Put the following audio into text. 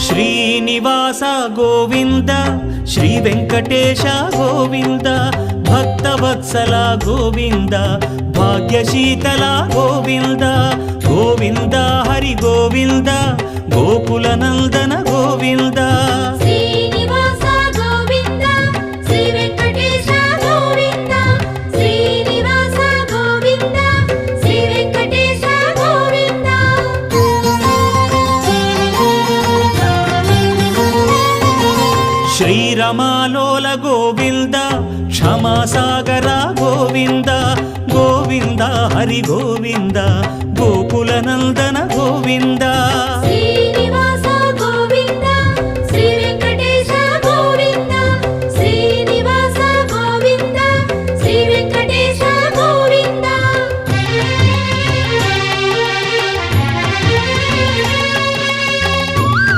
Srinivasa Govinda Shri Venkatesha Govinda Bhaktavatsala Govinda భాగ్యశీతల Govinda Govinda Hari Govinda Gokula Nandana Govinda Srinivasa Govinda Shri Venkatesha Govinda Srinivasa Govinda Shri Venkatesha Govinda శ్రీరమాలోల Govinda క్షమాసాగర Govinda Govinda Hari Govinda Gokula Nandana Govinda Shri